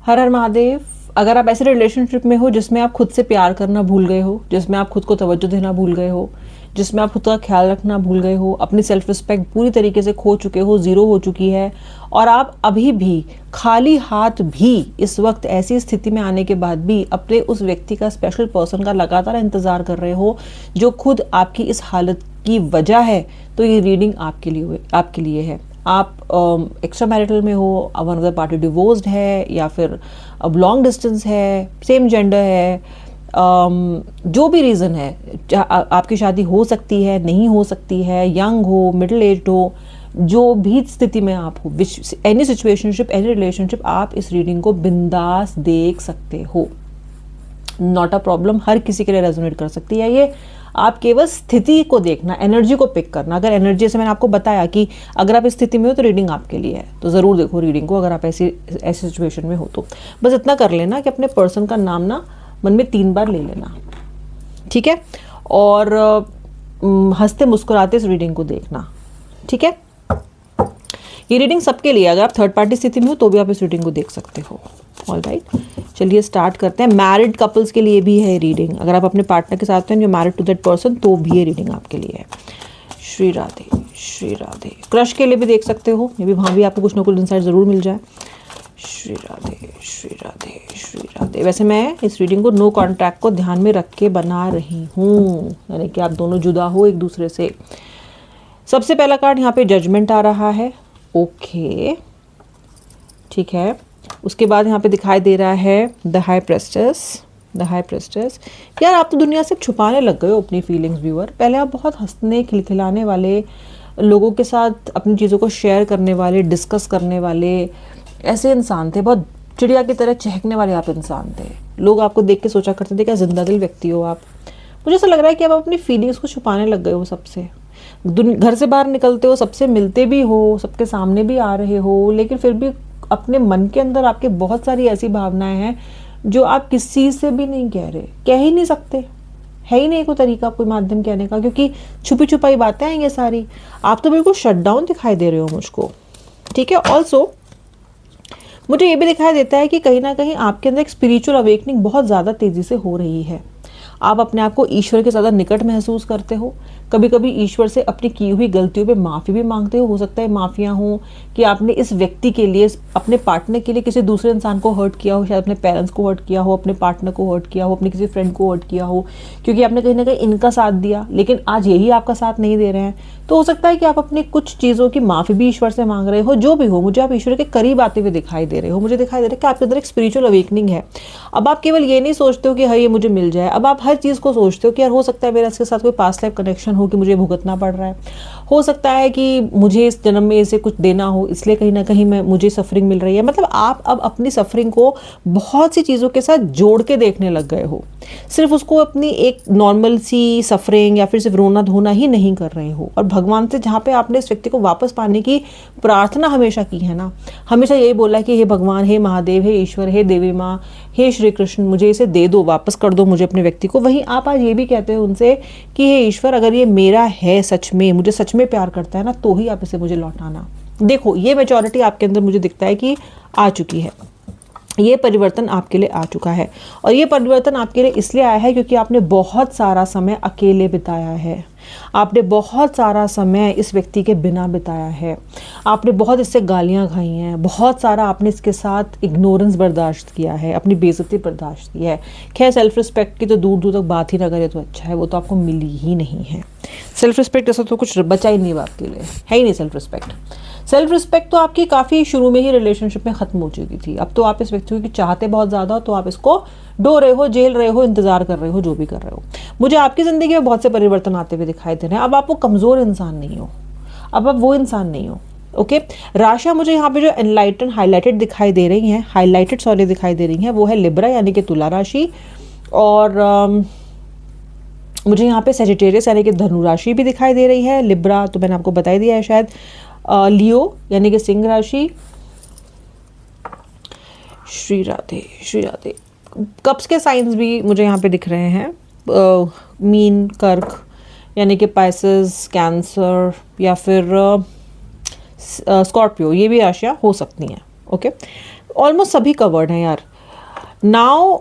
हर हर महादेव। अगर आप ऐसे रिलेशनशिप में हो जिसमें आप खुद से प्यार करना भूल गए हो, जिसमें आप खुद को तवज्जो देना भूल गए हो, जिसमें आप खुद का ख्याल रखना भूल गए हो, अपनी सेल्फ रिस्पेक्ट पूरी तरीके से खो चुके हो, जीरो हो चुकी है, और आप अभी भी खाली हाथ भी इस वक्त ऐसी स्थिति में आने के बाद भी अपने उस व्यक्ति का, स्पेशल पर्सन का लगातार इंतजार कर रहे हो जो खुद आपकी इस हालत की वजह है, तो ये रीडिंग आपके लिए है। आप एक्स्ट्रा मैरिटल में हो, one of the party divorced है, या फिर अब लॉन्ग डिस्टेंस है, सेम जेंडर है, जो भी रीज़न है, आपकी शादी हो सकती है, नहीं हो सकती है, यंग हो, मिडिल एज हो, जो भी स्थिति में आप हो, एनी सिचुएशनशिप, एनी रिलेशनशिप, आप इस रीडिंग को बिंदास देख सकते हो। नॉट अ प्रॉब्लम, हर किसी के लिए रेजोनेट कर सकती है ये। आप केवल स्थिति को देखना, एनर्जी को पिक करना। अगर एनर्जी, से मैंने आपको बताया कि अगर आप इस स्थिति में हो तो रीडिंग आपके लिए है, तो ज़रूर देखो रीडिंग को, अगर आप ऐसी सिचुएशन में हो तो। बस इतना कर लेना कि अपने पर्सन का नाम ना मन में 3 बार ले लेना, ठीक है? और हंसते मुस्कुराते इस रीडिंग को देखना, ठीक है? ये रीडिंग सबके लिए, अगर आप थर्ड पार्टी स्थिति में हो तो भी आप इस रीडिंग को देख सकते हो। ऑल राइट, चलिए स्टार्ट करते हैं। मैरिड कपल्स के लिए भी है रीडिंग, अगर आप अपने पार्टनर के साथ हैं, जो मैरिड टू दैट पर्सन, तो भी ये रीडिंग आपके लिए है। श्री राधे, श्री राधे। क्रश के लिए भी देख सकते हो, मे बी वहाँ भी आपको कुछ ना कुछ इंसाइट ज़रूर मिल जाए। श्री राधे, श्री राधे, श्री राधे। वैसे मैं इस रीडिंग को नो कॉन्टैक्ट को ध्यान में रख के बना रही हूँ, यानी कि आप दोनों जुदा हो एक दूसरे से। सबसे पहला कार्ड यहाँ पे जजमेंट आ रहा है, ओके, ठीक है। उसके बाद यहाँ पे दिखाई दे रहा है द हाई प्रेस्टेस, द हाई प्रेस्टेस। यार आप तो दुनिया से छुपाने लग गए हो अपनी फीलिंग्स व्यूअर। पहले आप बहुत हंसने खिलखिलाने वाले, लोगों के साथ अपनी चीज़ों को शेयर करने वाले, डिस्कस करने वाले ऐसे इंसान थे, बहुत चिड़िया की तरह चहकने वाले आप इंसान थे। लोग आपको देख के सोचा करते थे क्या जिंदा दिल व्यक्ति हो आप। मुझे ऐसा लग रहा है कि आप अपनी फीलिंग्स को छुपाने लग गए हो सबसे। घर से बाहर निकलते हो, सबसे मिलते भी हो, सबके सामने भी आ रहे हो, लेकिन फिर भी अपने मन के अंदर आपके बहुत सारी ऐसी भावनाएं हैं जो आप किसी से भी नहीं कह रहे, कह ही नहीं सकते, है ही नहीं कोई तरीका, कोई माध्यम कहने का, क्योंकि छुपी छुपाई बातें हैं ये सारी। आप तो बिल्कुल शट डाउन दिखाई दे रहे हो मुझको, ठीक है। ऑल्सो मुझे ये भी दिखाई देता है कि कहीं ना कहीं आपके अंदर एक स्पिरिचुअल अवेकनिंग बहुत ज़्यादा तेज़ी से हो रही है। आप अपने आप को ईश्वर के ज़्यादा निकट महसूस करते हो। कभी कभी ईश्वर से अपनी की हुई गलतियों पे माफ़ी भी मांगते हो सकता है माफ़ियाँ हों कि आपने इस व्यक्ति के लिए, अपने पार्टनर के लिए किसी दूसरे इंसान को हर्ट किया हो, शायद अपने पेरेंट्स को हर्ट किया हो, अपने पार्टनर को हर्ट किया हो, अपने किसी फ्रेंड को हर्ट किया हो, क्योंकि आपने कहीं ना कहीं इनका साथ दिया, लेकिन आज यही आपका साथ नहीं दे रहे हैं। तो हो सकता है कि आप अपनी कुछ चीज़ों की माफ़ी भी ईश्वर से मांग रहे हो। जो भी हो, मुझे आप ईश्वर के करीब आते हुए दिखाई दे रहे हो। मुझे दिखाई दे रहा है कि आपके अंदर एक स्पिरिचुअल अवेकनिंग है। अब आप केवल ये नहीं सोचते हो कि हाँ ये मुझे मिल जाए, अब आप हर चीज़ को सोचते हो कि यार हो सकता है मेरा इसके साथ कोई पास्ट लाइफ कनेक्शन हो कि मुझे भुगतना पड़ रहा है, हो सकता है कि मुझे इस जन्म में इसे कुछ देना हो, इसलिए कहीं ना कहीं मुझे सफरिंग मिल रही है। मतलब आप अब अपनी सफरिंग को बहुत सी चीज़ों के साथ जोड़ के देखने लग गए हो। सिर्फ उसको अपनी एक नॉर्मल सी सफरिंग या फिर सिर्फ रोना धोना ही नहीं कर रहे हो। और भगवान से जहाँ पे आपने इस व्यक्ति को वापस पाने की प्रार्थना हमेशा की है ना, हमेशा यही बोला है कि हे भगवान, हे महादेव, हे ईश्वर, हे देवी माँ, हे श्री कृष्ण, मुझे इसे दे दो, वापस कर दो मुझे अपने व्यक्ति को। वहीं आप आज ये भी कहते हो उनसे कि हे ईश्वर, अगर ये मेरा है सच में, मुझे सच में प्यार करता है ना, तो ही आप इसे मुझे लौटाना। देखो ये मैच्योरिटी आपके अंदर मुझे दिखता है कि आ चुकी है, ये परिवर्तन आपके लिए आ चुका है। और ये परिवर्तन आपके लिए इसलिए आया है क्योंकि आपने बहुत सारा समय अकेले बिताया है, आपने बहुत सारा समय इस व्यक्ति के बिना बिताया है, आपने बहुत इससे गालियां खाई हैं, बहुत सारा आपने इसके साथ इग्नोरेंस बर्दाश्त किया है, अपनी बेइज्जती बर्दाश्त की है। खैर सेल्फ रिस्पेक्ट की तो दूर दूर तक बात ही ना करे तो अच्छा है, वो तो आपको मिली ही नहीं है। सेल्फ रिस्पेक्ट ऐसा तो कुछ बचा ही नहीं आपके लिए, है ही नहीं सेल्फ रिस्पेक्ट। सेल्फ रिस्पेक्ट तो आपकी काफ़ी शुरू में ही रिलेशनशिप में ख़त्म हो चुकी थी। अब तो आप इस व्यक्ति को चाहते बहुत ज़्यादा हो, तो आप इसको डो रहे हो, जेल रहे हो, इंतज़ार कर रहे हो, जो भी कर रहे हो। मुझे आपकी ज़िंदगी में बहुत से परिवर्तन आते हुए दिखाई दे रहे हैं। अब आप वो कमज़ोर इंसान नहीं हो, अब आप वो इंसान नहीं हो, ओके। राशा मुझे यहाँ पे जो एनलाइटन हाईलाइटेड दिखाई दे रही हैं, हाईलाइटेड सॉरी दिखाई दे रही हैं, वो है लिब्रा यानी कि तुला राशि। और मुझे यहाँ पे सेजिटेरियस यानी कि धनु राशि भी दिखाई दे रही है। लिब्रा तो मैंने आपको बता ही दिया है शायद। लियो यानी कि सिंह राशि। श्री राधे, श्री राधे। कप्स के साइंस भी मुझे यहाँ पे दिख रहे हैं। मीन, कर्क यानी कि पाइसेस, कैंसर या फिर स्कॉर्पियो, ये भी राशियाँ हो सकती हैं, ओके। ऑलमोस्ट सभी कवर्ड हैं यार। नाउ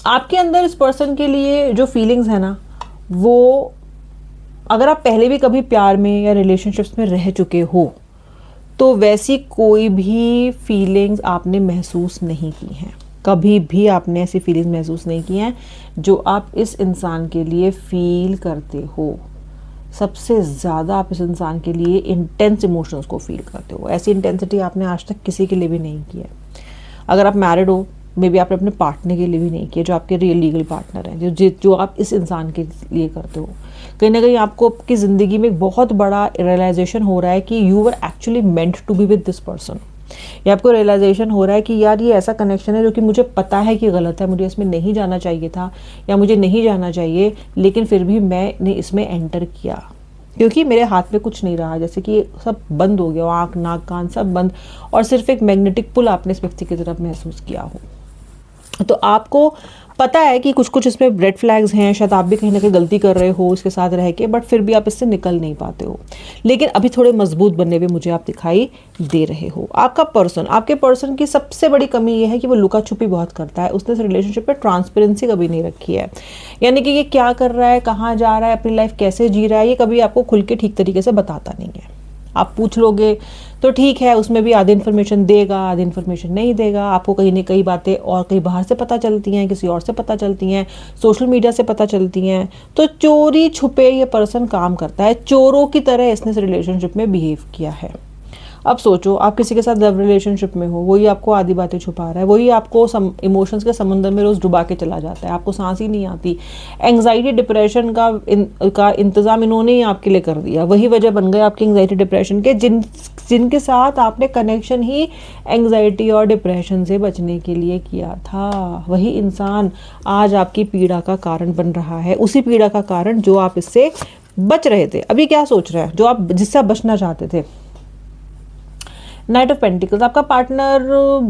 आपके अंदर इस पर्सन के लिए जो फीलिंग्स है ना, वो अगर आप पहले भी कभी प्यार में या रिलेशनशिप्स में रह चुके हो तो वैसी कोई भी फीलिंग्स आपने महसूस नहीं की हैं, कभी भी आपने ऐसी फीलिंग्स महसूस नहीं की हैं जो आप इस इंसान के लिए फील करते हो। सबसे ज़्यादा आप इस इंसान के लिए इंटेंस इमोशंस को फील करते हो। ऐसी इंटेंसिटी आपने आज तक किसी के लिए भी नहीं की है। अगर आप मैरिड हो, मे बी आपने अपने पार्टनर के लिए भी नहीं किया, जो आपके रियल लीगल पार्टनर हैं, जो आप इस इंसान के लिए करते हो। कहीं ना कहीं आपको आपकी ज़िंदगी में एक बहुत बड़ा रियलाइजेशन हो रहा है कि you were actually meant to be with this person. या आपको रियलाइजेशन हो रहा है कि यार ये ऐसा कनेक्शन है जो कि मुझे पता है कि गलत है, मुझे इसमें नहीं जाना चाहिए था या मुझे नहीं जाना चाहिए, लेकिन फिर भी मैंने इसमें एंटर किया क्योंकि मेरे हाथ में कुछ नहीं रहा, जैसे कि सब बंद हो गया, आँख नाक कान सब बंद, और सिर्फ एक मैग्नेटिक पुल आपने इस व्यक्ति की तरफ महसूस किया हो। तो आपको पता है कि कुछ कुछ इसमें रेड फ्लैग्स हैं, शायद आप भी कहीं ना कहीं गलती कर रहे हो इसके साथ रह के, बट फिर भी आप इससे निकल नहीं पाते हो। लेकिन अभी थोड़े मजबूत बनने में मुझे आप दिखाई दे रहे हो। आपके पर्सन की सबसे बड़ी कमी ये है कि वो लुका छुपी बहुत करता है। उसने इस रिलेशनशिप में ट्रांसपेरेंसी कभी नहीं रखी है, यानी कि ये क्या कर रहा है, कहाँ जा रहा है, अपनी लाइफ कैसे जी रहा है, ये कभी आपको खुल के ठीक तरीके से बताता नहीं है। आप पूछ लोगे तो ठीक है, उसमें भी आधी इन्फॉर्मेशन देगा, आधी इन्फॉर्मेशन नहीं देगा। आपको कहीं ना कई बातें और कहीं बाहर से पता चलती हैं, किसी और से पता चलती हैं, सोशल मीडिया से पता चलती हैं। तो चोरी छुपे ये पर्सन काम करता है, चोरों की तरह इसने इस रिलेशनशिप में बिहेव किया है। अब सोचो, आप किसी के साथ लव रिलेशनशिप में हो, वही आपको आधी बातें छुपा रहा है, वही आपको इमोशंस के समुंदर में रोज़ डुबा के चला जाता है, आपको सांस ही नहीं आती। एंग्जाइटी डिप्रेशन का इंतज़ाम इन्होंने ही आपके लिए कर दिया। वही वजह बन गए आपकी एंग्जाइटी डिप्रेशन के, जिनके साथ आपने कनेक्शन ही एंग्जाइटी और डिप्रेशन से बचने के लिए किया था। वही इंसान आज आपकी पीड़ा का कारण बन रहा है, उसी पीड़ा का कारण जो आप इससे बच रहे थे। अभी क्या सोच रहे हैं, जो आप जिससे आप बचना चाहते थे। नाइट ऑफ पेंटिकल्स, आपका पार्टनर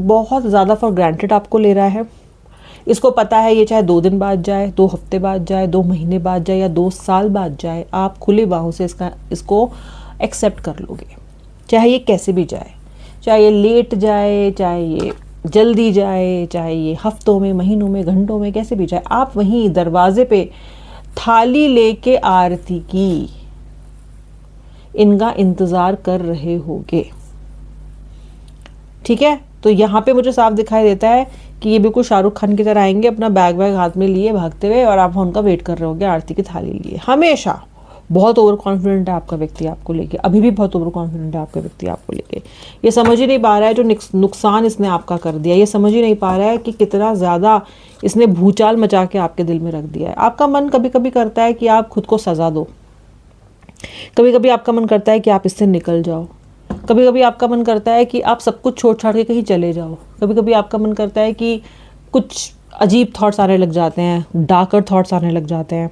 बहुत ज़्यादा फॉर ग्रांटेड आपको ले रहा है। इसको पता है ये चाहे 2 दिन बाद जाए, 2 हफ्ते बाद जाए, 2 महीने बाद जाए या 2 साल बाद जाए, आप खुली बाहों से इसको एक्सेप्ट कर लोगे, चाहे ये कैसे भी जाए, चाहे ये लेट जाए, चाहे ये जल्दी जाए, चाहे ये हफ्तों में, महीनों में, घंटों में, कैसे भी जाए। आप वहीं दरवाजे पे थाली लेके आरती की इनका इंतज़ार कर रहे होगे। ठीक है, तो यहाँ पे मुझे साफ दिखाई देता है कि ये बिल्कुल शाहरुख खान की तरह आएंगे अपना बैग हाथ में लिए भागते हुए, और आप उनका वेट कर रहे होगे आरती की थाली लिए। हमेशा बहुत ओवर कॉन्फिडेंट है आपका व्यक्ति आपको लेके, अभी भी बहुत ओवर कॉन्फिडेंट है आपका व्यक्ति आपको लेके। ये समझ ही नहीं पा रहा है जो नुकसान इसने आपका कर दिया, ये समझ ही नहीं पा रहा है कि कितना ज़्यादा इसने भूचाल मचा के आपके दिल में रख दिया है। आपका मन कभी कभी करता है कि आप खुद को सज़ा दो, कभी कभी आपका मन करता है कि आप इससे निकल जाओ, कभी कभी आपका मन करता है कि आप सब कुछ छोड़ छाड़ के कहीं चले जाओ, कभी कभी आपका मन करता है कि कुछ अजीब थॉट्स आने लग जाते हैं, डार्कर थॉट्स आने लग जाते हैं।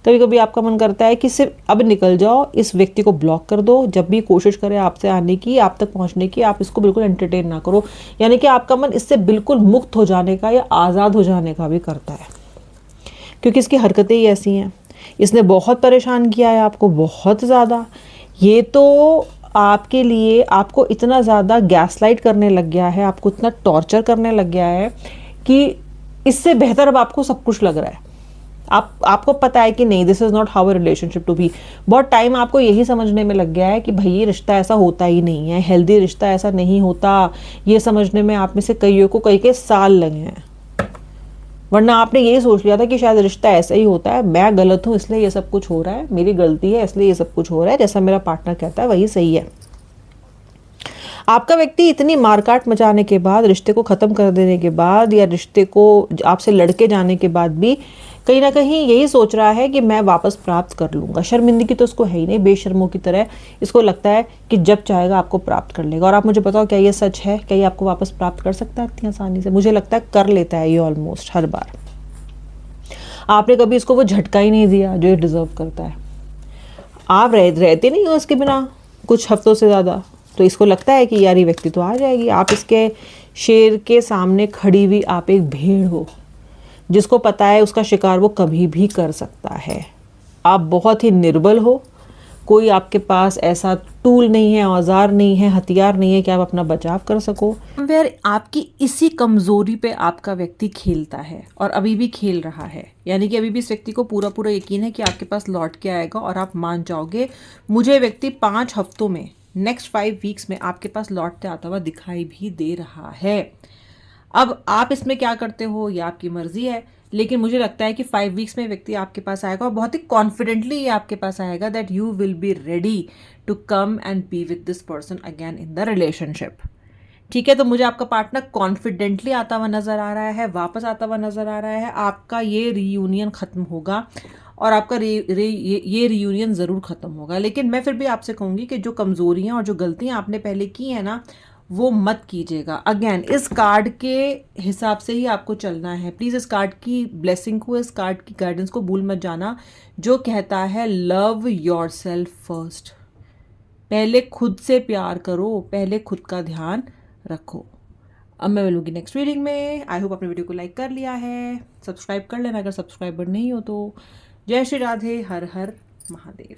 कभी कभी आपका मन करता है कि सिर्फ अब निकल जाओ, इस व्यक्ति को ब्लॉक कर दो, जब भी कोशिश करे आपसे आने की, आप तक पहुंचने की, आप इसको बिल्कुल एंटरटेन ना करो। यानी कि आपका मन इससे बिल्कुल मुक्त हो जाने का या आज़ाद हो जाने का भी करता है, क्योंकि इसकी हरकतें ही ऐसी हैं। इसने बहुत परेशान किया है आपको, बहुत ज़्यादा। ये तो आपके लिए आपको इतना ज़्यादा गैसलाइट करने लग गया है, आपको इतना टॉर्चर करने लग गया है कि इससे बेहतर अब आपको सब कुछ लग रहा है। आपको पता है कि नहीं, this is not how a relationship to be. बहुत टाइम आपको यही समझने में लग गया है कि भाई ये रिश्ता ऐसा होता ही नहीं है, हेल्दी रिश्ता ऐसा नहीं होता। ये समझने में आप में से कईयों को कई साल लगे हैं, वरना आपने यही सोच लिया था कि शायद रिश्ता ऐसा ही होता है, मैं गलत हूँ इसलिए ये सब कुछ हो रहा है, मेरी गलती है इसलिए ये सब कुछ हो रहा है, जैसा मेरा पार्टनर कहता है वही सही है। आपका व्यक्ति इतनी मारकाट मचाने के बाद, रिश्ते को ख़त्म कर देने के बाद, या रिश्ते को आपसे लड़के जाने के बाद भी कहीं ना कहीं यही सोच रहा है कि मैं वापस प्राप्त कर लूँगा। शर्मिंदगी तो उसको है ही नहीं, बेशर्मों की तरह इसको लगता है कि जब चाहेगा आपको प्राप्त कर लेगा। और आप मुझे बताओ, क्या ये सच है? क्या ये आपको वापस प्राप्त कर सकता है इतनी आसानी से? मुझे लगता है कर लेता है ये ऑलमोस्ट हर बार। आपने कभी इसको वो झटका ही नहीं दिया जो ये डिज़र्व करता है। आप रहते नहीं हो इसके बिना कुछ हफ्तों से ज़्यादा, तो इसको लगता है कि यार ये व्यक्ति तो आ जाएगी। आप इसके शेर के सामने खड़ी हुई आप एक भेड़ हो, जिसको पता है उसका शिकार वो कभी भी कर सकता है। आप बहुत ही निर्बल हो, कोई आपके पास ऐसा टूल नहीं है, औजार नहीं है, हथियार नहीं है कि आप अपना बचाव कर सको। वेयर आपकी इसी कमज़ोरी पे आपका व्यक्ति खेलता है और अभी भी खेल रहा है, यानी कि अभी भी इस व्यक्ति को पूरा पूरा यकीन है कि आपके पास लौट के आएगा और आप मान जाओगे। मुझे व्यक्ति 5 हफ्तों में, नेक्स्ट 5 वीक्स में आपके पास लौटते आता हुआ दिखाई भी दे रहा है। अब आप इसमें क्या करते हो ये आपकी मर्जी है, लेकिन मुझे लगता है कि 5 वीक्स में व्यक्ति आपके पास आएगा और बहुत ही कॉन्फिडेंटली ये आपके पास आएगा that you will be ready to come and be with this person again in the relationship. ठीक है, तो मुझे आपका पार्टनर कॉन्फिडेंटली आता हुआ नजर आ रहा है, वापस आता हुआ नजर आ रहा है। आपका ये रीयूनियन खत्म होगा और आपका ये रीयूनियन ज़रूर ख़त्म होगा, लेकिन मैं फिर भी आपसे कहूँगी कि जो कमज़ोरियाँ और जो गलतियाँ आपने पहले की हैं ना, वो मत कीजिएगा। अगेन इस कार्ड के हिसाब से ही आपको चलना है। प्लीज़ इस कार्ड की ब्लेसिंग को, इस कार्ड की गाइडेंस को भूल मत जाना, जो कहता है लव योर सेल्फ फर्स्ट। पहले खुद से प्यार करो, पहले खुद का ध्यान रखो। अब मैं मिलूंगी नेक्स्ट रीडिंग में। आई होप आपने वीडियो को लाइक कर लिया है, सब्सक्राइब कर लेना अगर सब्सक्राइबर नहीं हो तो। जय श्री राधे, हर हर महादेव।